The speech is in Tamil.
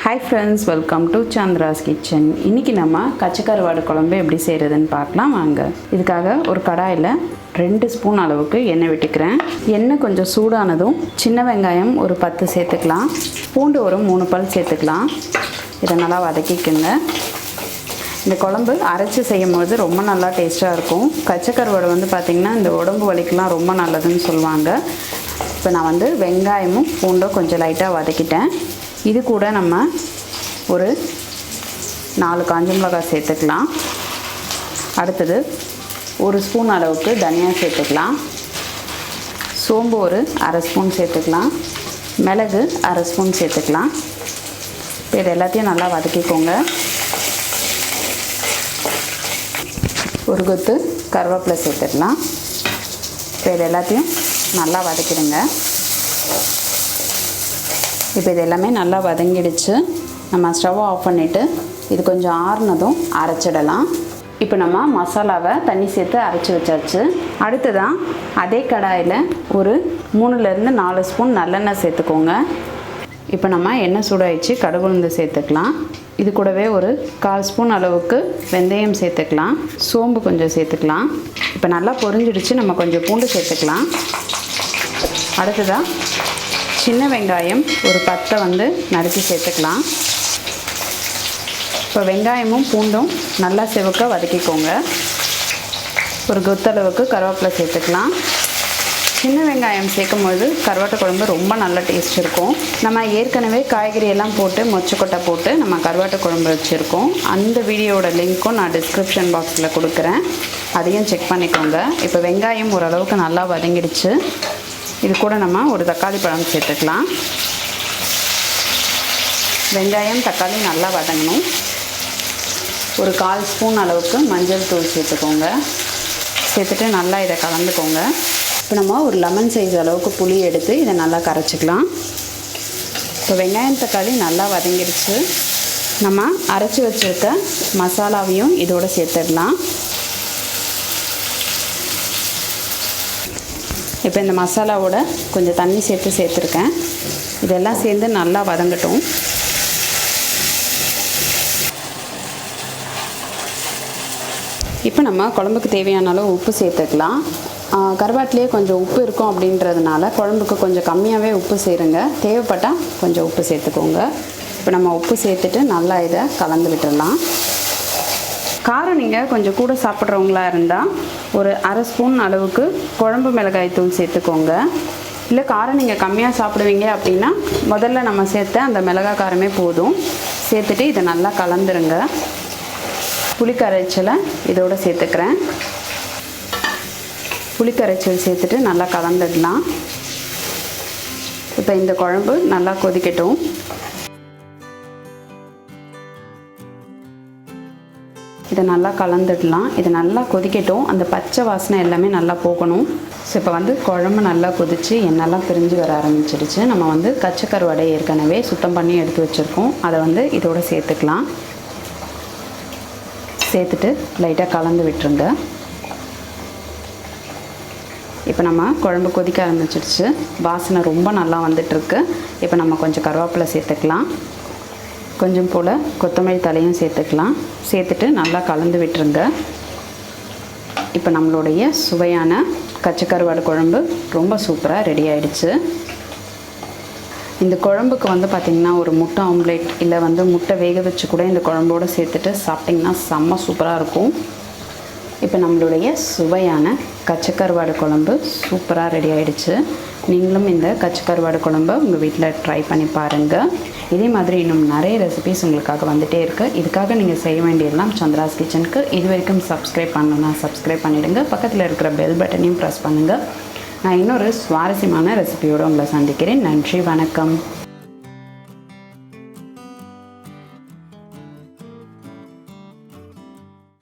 Hi friends, welcome to Chandra's kitchen. இன்னைக்கு நம்ம கச்சை கருவாடு குழம்பு எப்படி செய்யறதுன்னு பார்க்கலாம் வாங்க. இதுக்காக ஒரு கடாயில 2 ஸ்பூன் அளவுக்கு எண்ணெய் விட்டுக்கிறேன். எண்ணெய் கொஞ்சம் சூடானதும் சின்ன வெங்காயம் ஒரு 10 சேர்த்துக்கலாம். பூண்டு ஒரு 3 பல் சேர்த்துக்கலாம். இதை நல்லா வதக்கிக்கங்க. இந்த குழம்பு அரைச்சு செய்யும்போது ரொம்ப நல்லா டேஸ்ட்டாக இருக்கும். கச்சை கருவாடு வந்து பார்த்திங்கன்னா இந்த உடம்பு வலிக்கெலாம் ரொம்ப நல்லதுன்னு சொல்லுவாங்க. இப்போ நான் வெங்காயமும் பூண்டும் கொஞ்சம் லைட்டாக வதக்கிட்டேன். இது கூட நம்ம ஒரு 4 காஞ்ச மிளகாய் சேர்த்துக்கலாம். அடுத்தது ஒரு ஸ்பூன் அளவுக்கு தனியா சேர்த்துக்கலாம். சோம்பு ஒரு அரை ஸ்பூன் சேர்த்துக்கலாம். மிளகு அரை ஸ்பூன் சேர்த்துக்கலாம். இப்போ இது எல்லாத்தையும் நல்லா வதக்கிக்கோங்க. ஒரு கொத்து கருவேப்பிலை சேர்த்துக்கலாம். இப்போ இது எல்லாத்தையும் நல்லா வதக்கிடுங்க. இப்போ இது எல்லாமே நல்லா வதங்கிடுச்சு. நம்ம ஸ்டவ்வை ஆஃப் பண்ணிவிட்டு இது கொஞ்சம் ஆறுனதும் அரைச்சிடலாம். இப்போ நம்ம மசாலாவை தண்ணி சேர்த்து அரைச்சி வச்சாச்சு. அடுத்ததான் அதே கடாயில் ஒரு 3லேருந்து 4 ஸ்பூன் நல்லெண்ணெய் சேர்த்துக்கோங்க. இப்போ நம்ம எண்ணெய் சூடாயிடுச்சு. கடுகு உளுந்து சேர்த்துக்கலாம். இது கூடவே ஒரு 1/4 ஸ்பூன் அளவுக்கு வெந்தயம் சேர்த்துக்கலாம். சோம்பு கொஞ்சம் சேர்த்துக்கலாம். இப்போ நல்லா பொரிஞ்சிடுச்சு. நம்ம கொஞ்சம் பூண்டு சேர்த்துக்கலாம். அடுத்ததாக சின்ன வெங்காயம் ஒரு 10 நறுக்கி சேர்த்துக்கலாம். இப்போ வெங்காயமும் பூண்டும் நல்லா செவக்க வதக்கிக்கோங்க. ஒரு கொத்தளவுக்கு கருவேப்பிலை சேர்த்துக்கலாம். சின்ன வெங்காயம் சேர்க்கும்போது கருவாட்டு குழம்பு ரொம்ப நல்ல டேஸ்ட் இருக்கும். நம்ம ஏற்கனவே காய்கறி எல்லாம் போட்டு மொச்சக்கொட்டை போட்டு நம்ம கருவாட்டு குழம்பு வச்சுருக்கோம். அந்த வீடியோட லிங்க்கும் நான் டிஸ்கிரிப்ஷன் பாக்ஸில் கொடுக்குறேன். அதையும் செக் பண்ணிக்கோங்க. இப்போ வெங்காயம் ஓரளவுக்கு நல்லா வதங்கிடுச்சு. இது கூட நம்ம ஒரு தக்காளி பழம் சேர்த்துக்கலாம். வெங்காயம் தக்காளி நல்லா வதங்கணும். ஒரு 1/4 ஸ்பூன் அளவுக்கு மஞ்சள் தூள் சேர்த்துக்கோங்க. சேர்த்துட்டு நல்லா இதை கலந்துக்கோங்க. இப்போ நம்ம ஒரு லெமன் சைஸ் அளவுக்கு புளி எடுத்து இதை நல்லா கரைச்சிக்கலாம். இப்போ வெங்காயம் தக்காளி நல்லா வதங்கிடுச்சு. நம்ம அரைச்சி வச்சுருக்க மசாலாவையும் இதோடு சேர்த்துடலாம். இப்போ இந்த மசாலாவோட கொஞ்சம் தண்ணி சேர்த்துருக்கேன். இதெல்லாம் சேர்ந்து நல்லா வதங்கட்டும். இப்போ நம்ம குழம்புக்கு தேவையான அளவு உப்பு சேர்த்துக்கலாம். கருவாட்டிலே கொஞ்சம் உப்பு இருக்கும் அப்படின்றதுனால குழம்புக்கு கொஞ்சம் கம்மியாகவே உப்பு சேருங்க. தேவைப்பட்டால் கொஞ்சம் உப்பு சேர்த்துக்கோங்க. இப்போ நம்ம உப்பு சேர்த்துட்டு நல்லா இதை கலந்து விட்டுடலாம். காரம் நீங்கள் கொஞ்சம் கூட சாப்பிட்றவங்களா இருந்தால் ஒரு அரை ஸ்பூன் அளவுக்கு குழம்பு மிளகாய் தூள் சேர்த்துக்கோங்க. இல்லை காரம் நீங்கள் கம்மியாக சாப்பிடுவீங்க அப்படின்னா முதல்ல நம்ம சேர்த்த அந்த மிளகாய் காரமே போதும். சேர்த்துட்டு இதை நல்லா கலந்துருங்க. புளிக்கரைச்சலை இதோடு சேர்த்துக்கிறேன். புளிக்கரைச்சல் சேர்த்துட்டு நல்லா கலந்துடலாம். இப்போ இந்த குழம்பு நல்லா கொதிக்கட்டும். இதை நல்லா கலந்துடலாம். இது நல்லா கொதிக்கட்டும். அந்த பச்சை வாசனை எல்லாமே நல்லா போகணும். ஸோ இப்போ குழம்பு நல்லா கொதித்து எண்ணெய்லாம் பிரிஞ்சு வர ஆரம்பிச்சிடுச்சு. நம்ம கச்சை கருவாடை ஏற்கனவே சுத்தம் பண்ணி எடுத்து வச்சுருக்கோம். அதை இதோடு சேர்த்துக்கலாம். சேர்த்துட்டு லைட்டாக கலந்து விட்டுருங்க. இப்போ நம்ம குழம்பு கொதிக்க ஆரம்பிச்சிடுச்சு. வாசனை ரொம்ப நல்லா வந்துட்டுருக்கு. இப்போ நம்ம கொஞ்சம் கருவேப்பிலை சேர்த்துக்கலாம். கொஞ்சம் போல் கொத்தமல்லி தலையும் சேர்த்துக்கலாம். சேர்த்துட்டு நல்லா கலந்து விட்டுருங்க. இப்போ நம்மளுடைய சுவையான கச்சை கருவாடு குழம்பு ரொம்ப சூப்பராக ரெடி ஆகிடுச்சு. இந்த குழம்புக்கு பார்த்திங்கன்னா ஒரு முட்டை ஆம்லேட் இல்லை முட்டை வேக வச்சு கூட இந்த குழம்போடு சேர்த்துட்டு சாப்பிட்டிங்கன்னா செம்ம சூப்பராக இருக்கும். இப்போ நம்மளுடைய சுவையான கச்சை கருவாடு குழம்பு சூப்பராக ரெடி ஆகிடுச்சு. நீங்களும் இந்த கச்சை கருவாடு குழம்பை உங்கள் வீட்டில் ட்ரை பண்ணி பாருங்கள். இதே மாதிரி இன்னும் நிறைய ரெசிபிஸ் உங்களுக்காக வந்துகிட்டே இருக்குது. இதுக்காக நீங்கள் செய்ய வேண்டியதெல்லாம் சந்திராஸ் கிச்சனுக்கு இது வரைக்கும் சப்ஸ்கிரைப் பண்ணணுன்னா சப்ஸ்கிரைப் பண்ணிவிடுங்க. பக்கத்தில் இருக்கிற பெல் பட்டனையும் ப்ரெஸ் பண்ணுங்கள். நான் இன்னொரு சுவாரஸ்யமான ரெசிபியோடு உங்களை சந்திக்கிறேன். நன்றி, வணக்கம்.